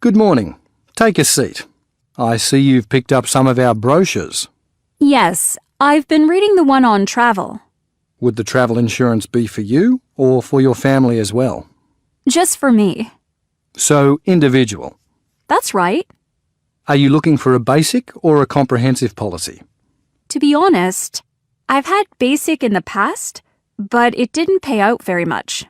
Good morning. Take a seat. I see you've picked up some of our brochures. Yes, I've been reading the one on travel. Would the travel insurance be for you or for your family as well? Just for me. So, individual. That's right. Are you looking for a basic or a comprehensive policy? To be honest, I've had basic in the past, but it didn't pay out very much.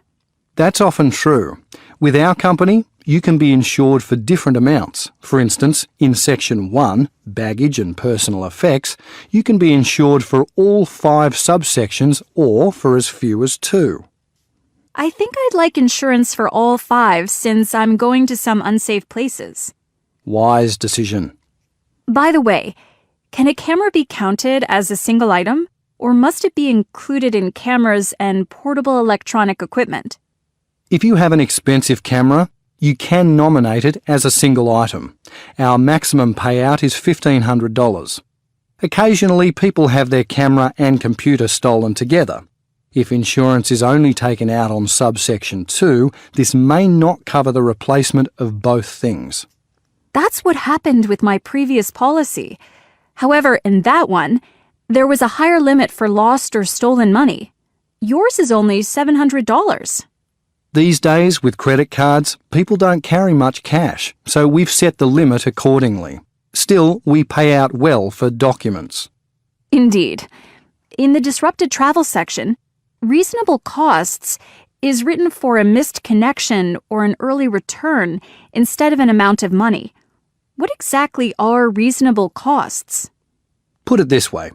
That's often true. With our company, you can be insured for different amounts. For instance, in Section 1, Baggage and Personal Effects, you can be insured for all 5 subsections or for as few as 2. I think I'd like insurance for all 5 since I'm going to some unsafe places. Wise decision. By the way, can a camera be counted as a single item, or must it be included in cameras and portable electronic equipment? If you have an expensive camera, you can nominate it as a single item. Our maximum payout is $1,500. Occasionally, people have their camera and computer stolen together. If insurance is only taken out on subsection 2, this may not cover the replacement of both things. That's what happened with my previous policy. However, in that one, there was a higher limit for lost or stolen money. Yours is only $700. These days, with credit cards, people don't carry much cash, so we've set the limit accordingly. Still, we pay out well for documents. Indeed. In the disrupted travel section, reasonable costs is written for a missed connection or an early return instead of an amount of money. What exactly are reasonable costs? Put it this way.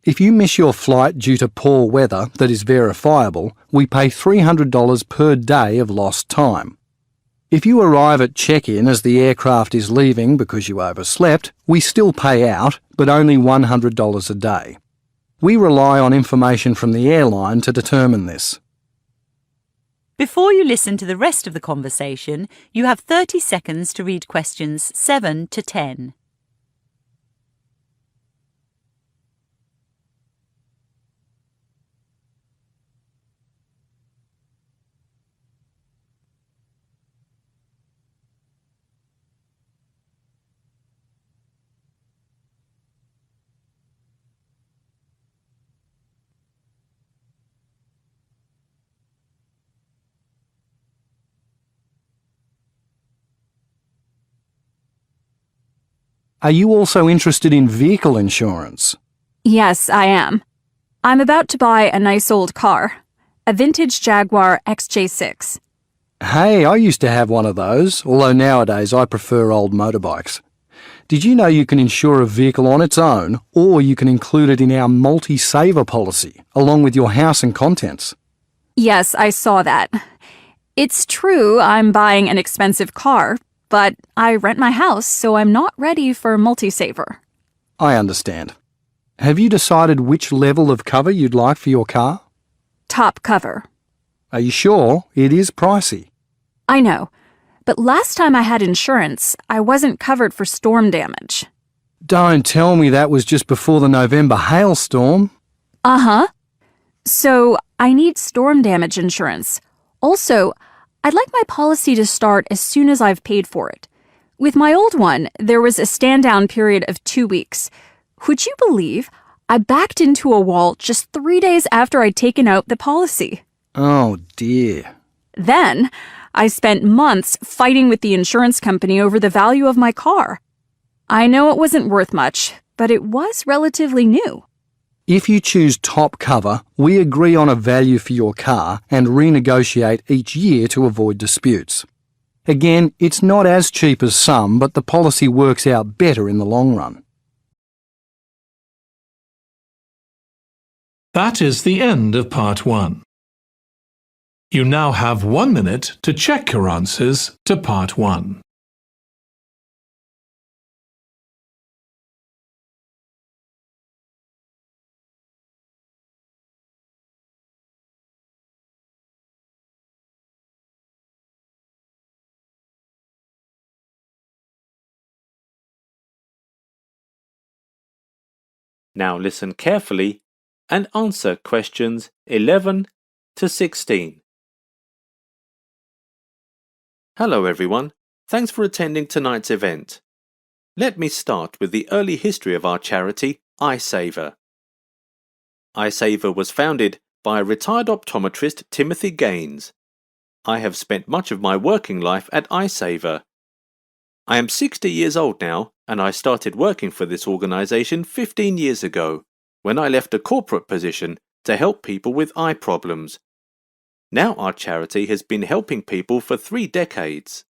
If you miss your flight due to poor weather that is verifiable, we pay $300 per day of lost time. If you arrive at check-in as the aircraft is leaving because you overslept, we still pay out, but only $100 a day. We rely on information from the airline to determine this. Before you listen to the rest of the conversation, you have 30 seconds to read questions 7 to 10. Are you also interested in vehicle insurance? Yes, I am. I'm about to buy a nice old car, a vintage Jaguar XJ6. Hey, I used to have one of those, although nowadays I prefer old motorbikes. Did you know you can insure a vehicle on its own, or you can include it in our multi-saver policy, along with your house and contents? Yes, I saw that. It's true I'm buying an expensive car, but I rent my house, so I'm not ready for multi-saver. I understand. Have you decided which level of cover you'd like for your car? Top cover. Are you sure? It is pricey. I know, but last time I had insurance, I wasn't covered for storm damage. Don't tell me that was just before the November hailstorm. Uh-huh. So, I need storm damage insurance. Also, I'd like my policy to start as soon as I've paid for it. With my old one, there was a stand-down period of 2 weeks. Would you believe I backed into a wall just 3 days after I'd taken out the policy? Oh, dear. Then, I spent months fighting with the insurance company over the value of my car. I know it wasn't worth much, but it was relatively new. If you choose top cover, we agree on a value for your car and renegotiate each year to avoid disputes. Again, it's not as cheap as some, but the policy works out better in the long run. That is the end of part 1. You now have 1 minute to check your answers to part 1. Now listen carefully and answer questions 11 to 16. Hello everyone, Thanks for attending tonight's event. Let me start with the early history of our charity, EyeSaver. EyeSaver was founded by retired optometrist Timothy Gaines. I have spent much of my working life at EyeSaver. I am 60 years old now, and I started working for this organization 15 years ago, when I left a corporate position to help people with eye problems. Now our charity has been helping people for 3 decades.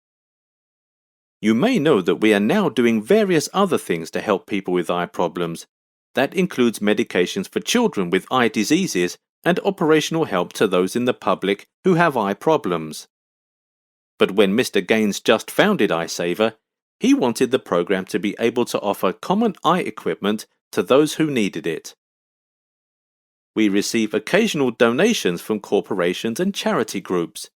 You may know that we are now doing various other things to help people with eye problems. That includes medications for children with eye diseases and operational help to those in the public who have eye problems. But when Mr. Gaines just founded EyeSaver, he wanted the program to be able to offer common eye equipment to those who needed it. We receive occasional donations from corporations and charity groups.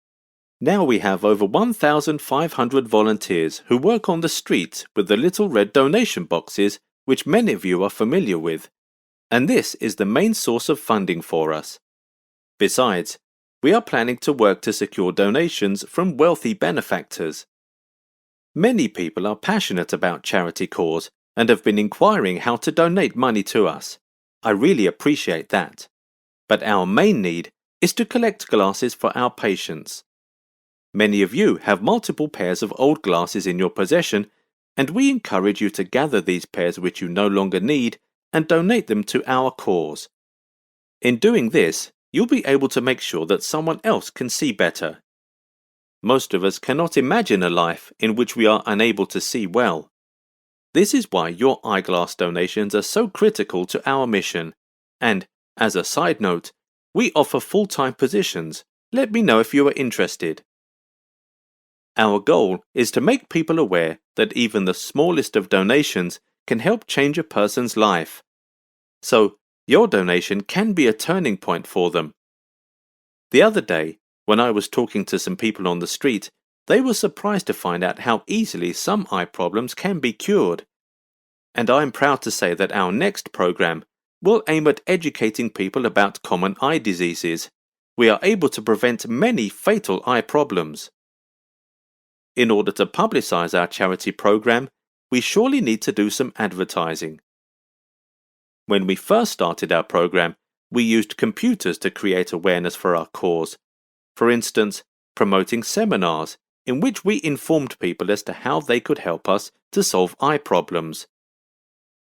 Now we have over 1,500 volunteers who work on the streets with the little red donation boxes which many of you are familiar with, and this is the main source of funding for us. Besides, we are planning to work to secure donations from wealthy benefactors. Many people are passionate about charity cause and have been inquiring how to donate money to us. I really appreciate that. But our main need is to collect glasses for our patients. Many of you have multiple pairs of old glasses in your possession, and we encourage you to gather these pairs which you no longer need and donate them to our cause. In doing this, you'll be able to make sure that someone else can see better. Most of us cannot imagine a life in which we are unable to see well. This is why your eyeglass donations are so critical to our mission. And, as a side note, we offer full-time positions. Let me know if you are interested. Our goal is to make people aware that even the smallest of donations can help change a person's life. So, your donation can be a turning point for them. The other day, when I was talking to some people on the street, they were surprised to find out how easily some eye problems can be cured. And I'm proud to say that our next program will aim at educating people about common eye diseases. We are able to prevent many fatal eye problems. In order to publicize our charity program, we surely need to do some advertising. When we first started our program, we used computers to create awareness for our cause. For instance, promoting seminars in which we informed people as to how they could help us to solve eye problems.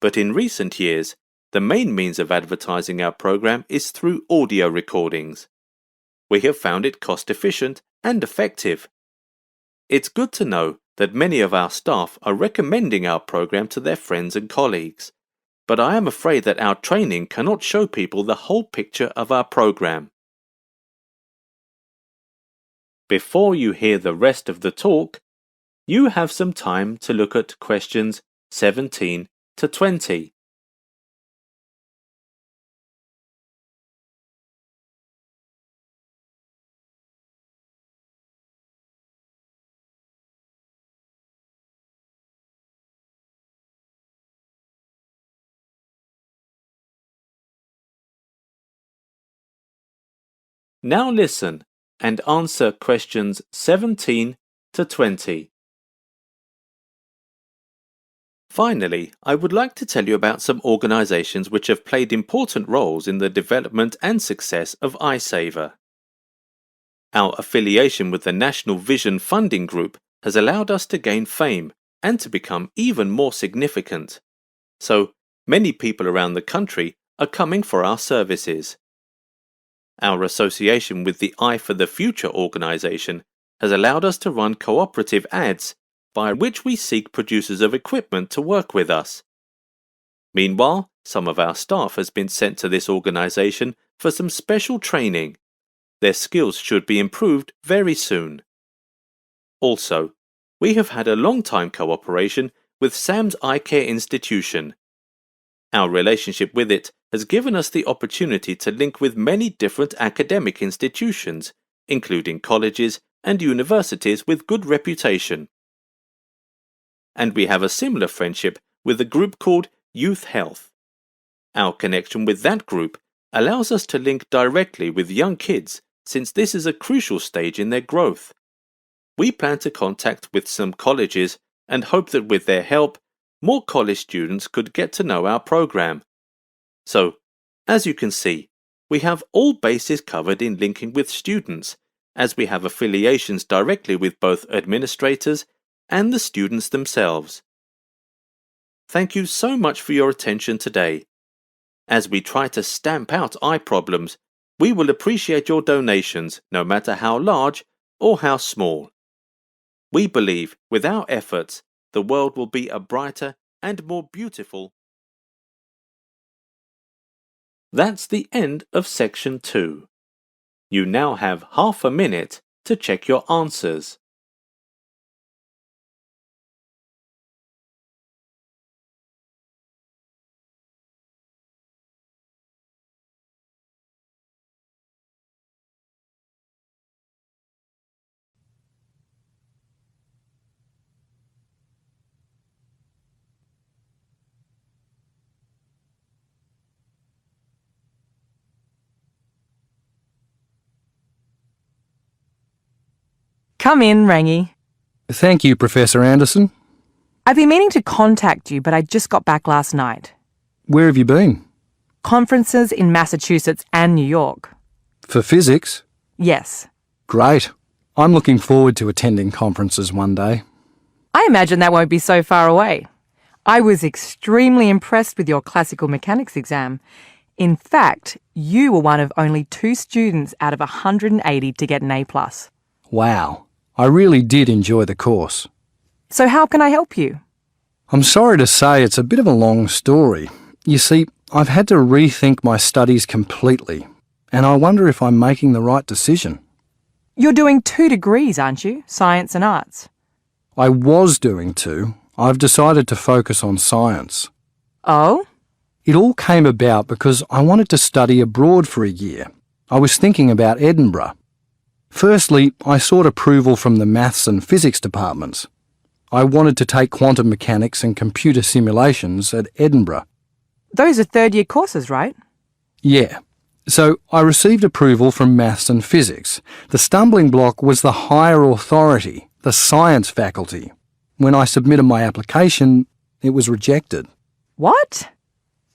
But in recent years, the main means of advertising our program is through audio recordings. We have found it cost-efficient and effective. It's good to know that many of our staff are recommending our program to their friends and colleagues, but I am afraid that our training cannot show people the whole picture of our program. Before you hear the rest of the talk, you have some time to look at questions 17 to 20. Now listen and answer questions 17 to 20. Finally, I would like to tell you about some organizations which have played important roles in the development and success of EyeSaver. Our affiliation with the National Vision Funding Group has allowed us to gain fame and to become even more significant. So, many people around the country are coming for our services. Our association with the Eye for the Future organization has allowed us to run cooperative ads by which we seek producers of equipment to work with us. Meanwhile, some of our staff has been sent to this organization for some special training. Their skills should be improved very soon. Also, we have had a long-time cooperation with Sam's Eye Care Institution. Our relationship with it has given us the opportunity to link with many different academic institutions, including colleges and universities with good reputation. And we have a similar friendship with a group called Youth Health. Our connection with that group allows us to link directly with young kids, since this is a crucial stage in their growth. we plan to contact with some colleges and hope that with their help, more college students could get to know our program. So, as you can see, we have all bases covered in linking with students, as we have affiliations directly with both administrators and the students themselves. Thank you so much for your attention today. As we try to stamp out eye problems, we will appreciate your donations, no matter how large or how small. We believe, with our efforts, the world will be a brighter and more beautiful. That's the end of section 2. You now have half a minute to check your answers. Come in, Rangi. Thank you, Professor Anderson. I've been meaning to contact you, but I just got back last night. Where have you been? Conferences in Massachusetts and New York. For physics? Yes. Great. I'm looking forward to attending conferences one day. I imagine that won't be so far away. I was extremely impressed with your classical mechanics exam. In fact, you were one of only 2 students out of 180 to get an A+. Wow. I really did enjoy the course. So how can I help you? I'm sorry to say it's a bit of a long story. You see, I've had to rethink my studies completely, and I wonder if I'm making the right decision. You're doing 2 degrees, aren't you? Science and arts. I was doing 2. I've decided to focus on science. Oh? It all came about because I wanted to study abroad for a year. I was thinking about Edinburgh. Firstly, I sought approval from the maths and physics departments. I wanted to take quantum mechanics and computer simulations at Edinburgh. Those are 3rd-year courses, right? Yeah. So I received approval from maths and physics. The stumbling block was the higher authority, the science faculty. When I submitted my application, it was rejected. What?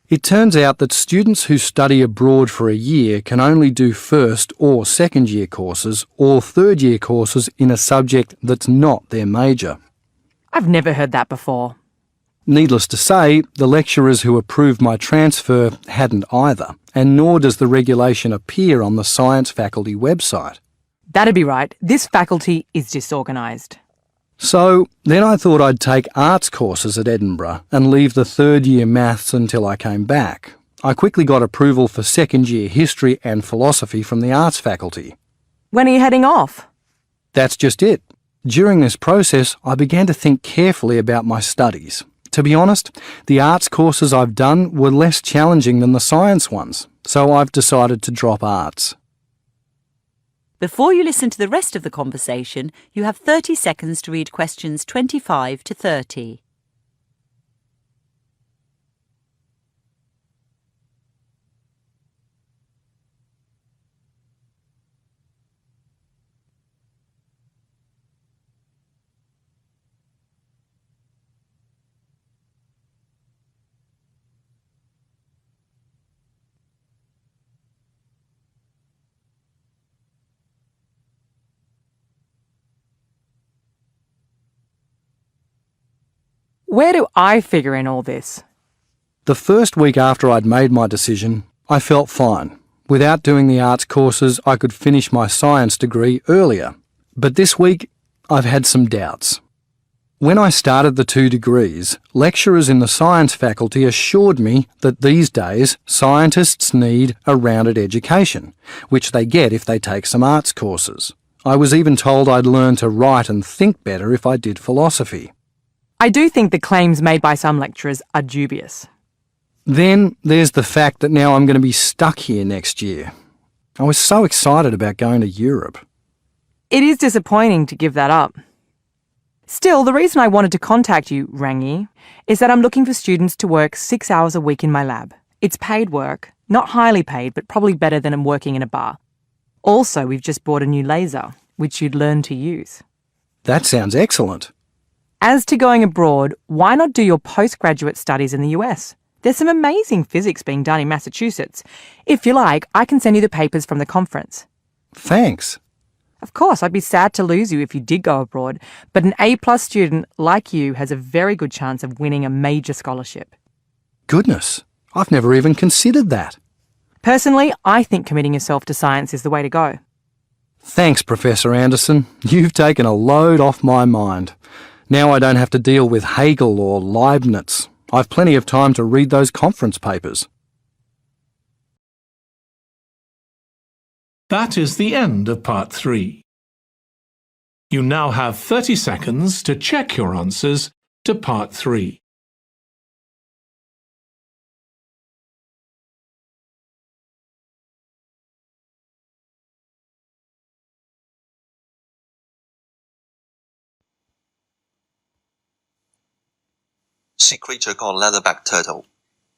It turns out that students who study abroad for a year can only do 1st or 2nd year courses or 3rd year courses in a subject that's not their major. I've never heard that before. Needless to say, the lecturers who approved my transfer hadn't either, and nor does the regulation appear on the science faculty website. That'd be right. This faculty is disorganised. So then I thought I'd take arts courses at Edinburgh and leave the 3rd year maths until I came back. I quickly got approval for 2nd year history and philosophy from the arts faculty. When are you heading off? That's just it. During this process, I began to think carefully about my studies. To be honest, the arts courses I've done were less challenging than the science ones, so I've decided to drop arts. Before you listen to the rest of the conversation, you have 30 seconds to read questions 25 to 30. Where do I figure in all this? The first week after I'd made my decision, I felt fine. Without doing the arts courses, I could finish my science degree earlier. But this week, I've had some doubts. When I started the 2 degrees, lecturers in the science faculty assured me that these days scientists need a rounded education, which they get if they take some arts courses. I was even told I'd learn to write and think better if I did philosophy. I do think the claims made by some lecturers are dubious. Then there's the fact that now I'm going to be stuck here next year. I was so excited about going to Europe. It is disappointing to give that up. Still, the reason I wanted to contact you, Rangi, is that I'm looking for students to work 6 hours a week in my lab. It's paid work, not highly paid, but probably better than I'm working in a bar. Also, we've just bought a new laser, which you'd learn to use. That sounds excellent. As to going abroad, why not do your postgraduate studies in the US? There's some amazing physics being done in Massachusetts. If you like, I can send you the papers from the conference. Thanks. Of course, I'd be sad to lose you if you did go abroad, but an A+ student like you has a very good chance of winning a major scholarship. Goodness, I've never even considered that. Personally, I think committing yourself to science is the way to go. Thanks, Professor Anderson. You've taken a load off my mind. Now I don't have to deal with Hegel or Leibniz. I've plenty of time to read those conference papers. That is the end of part 3. You now have 30 seconds to check your answers to part 3. Sea creature called leatherback turtle.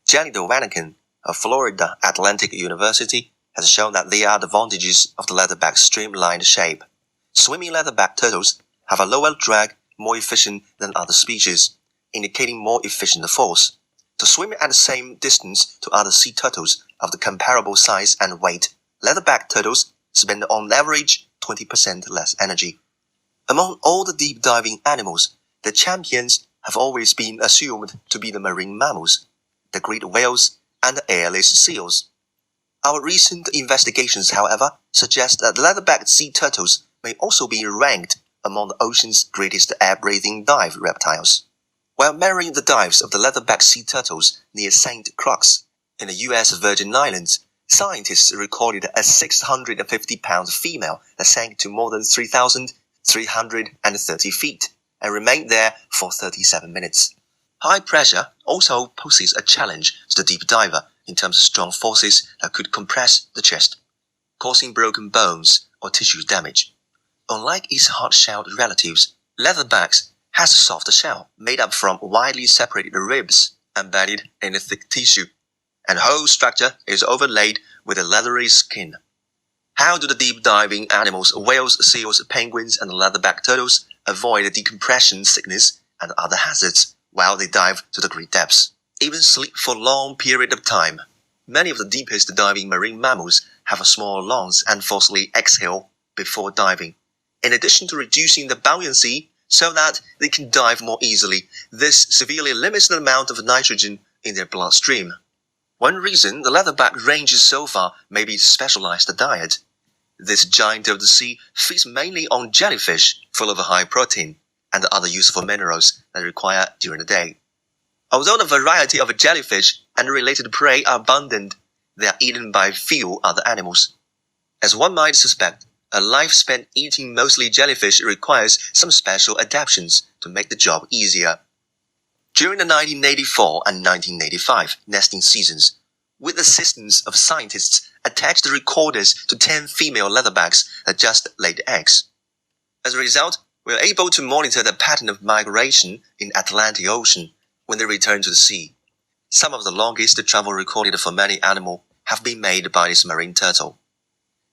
Jenny de Waniken of Florida Atlantic University has shown that there are advantages of the leatherback's streamlined shape. Swimming leatherback turtles have a lower drag, more efficient than other species, indicating more efficient force. To swim at the same distance to other sea turtles of the comparable size and weight, leatherback turtles spend on average 20% less energy. Among all the deep diving animals, the champions have always been assumed to be the marine mammals, the great whales, and the airless seals. Our recent investigations, however, suggest that leatherback sea turtles may also be ranked among the ocean's greatest air-breathing dive reptiles. While measuring the dives of the leatherback sea turtles near St. Croix in the U.S. Virgin Islands, scientists recorded a 650-pound female that sank to more than 3,330 feet and remained there for 37 minutes. High pressure also poses a challenge to the deep diver in terms of strong forces that could compress the chest, causing broken bones or tissue damage. Unlike its hard-shelled relatives, leatherbacks has a softer shell made up from widely separated ribs embedded in a thick tissue, and the whole structure is overlaid with a leathery skin. How do the deep-diving animals, whales, seals, penguins, and leatherback turtles avoid decompression sickness and other hazards while they dive to the great depths, even sleep for a long period of time? Many of the deepest diving marine mammals have a small lungs and forcefully exhale before diving. In addition to reducing the buoyancy so that they can dive more easily, this severely limits the amount of nitrogen in their bloodstream. One reason the leatherback ranges so far may be its specialized diet. This giant of the sea feeds mainly on jellyfish, full of high protein, and other useful minerals that they require during the day. Although the variety of jellyfish and related prey are abundant, they are eaten by few other animals. As one might suspect, a life spent eating mostly jellyfish requires some special adaptations to make the job easier. During the 1984 and 1985 nesting seasons, with the assistance of scientists attached recorders to 10 female leatherbacks that just laid eggs. As a result, we are able to monitor the pattern of migration in the Atlantic Ocean when they return to the sea. Some of the longest travel recorded for many animals have been made by this marine turtle.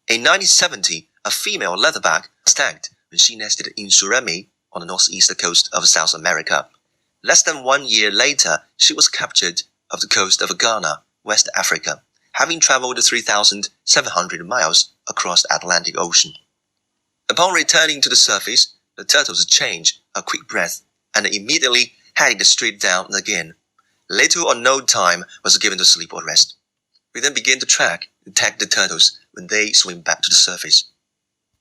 In 1970, a female leatherback stagged when she nested in Surimi on the northeast coast of South America. Less than 1 year later, she was captured off the coast of Ghana, West Africa, having traveled 3,700 miles across the Atlantic Ocean. Upon returning to the surface, the turtles changed a quick breath and immediately headed straight down again. Little or no time was given to sleep or rest. We then began to track and tag the turtles when they swim back to the surface.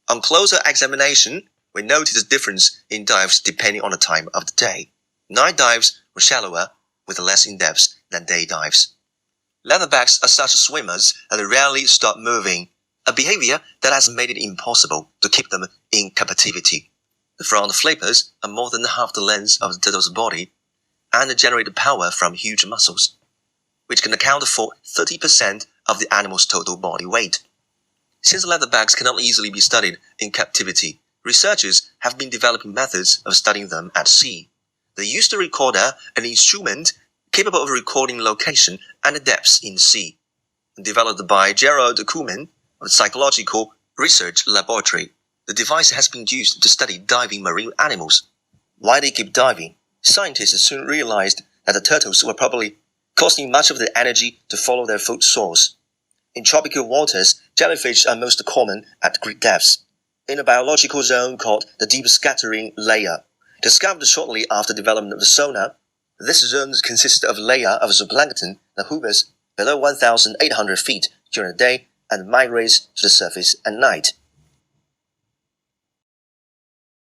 On closer examination, we noticed a difference in dives depending on the time of the day. Night dives were shallower with less in-depth than day dives. Leatherbacks are such swimmers that they rarely stop moving, a behavior that has made it impossible to keep them in captivity. The front flippers are more than half the length of the turtle's body and generate power from huge muscles, which can account for 30% of the animal's total body weight. Since leatherbacks cannot easily be studied in captivity, researchers have been developing methods of studying them at sea. They used a recorder, an instrument capable of recording location and depths in the sea, developed by Gerald Kuhlman of the Psychological Research Laboratory. The the device has been used to study diving marine animals. While they keep diving, scientists soon realized that the turtles were probably costing much of the energy to follow their food source. In tropical waters, jellyfish are most common at great depths, in a biological zone called the deep scattering layer. Discovered shortly after development of the sonar, this zone consists of a layer of zooplankton that hovers below 1,800 feet during the day and migrates to the surface at night.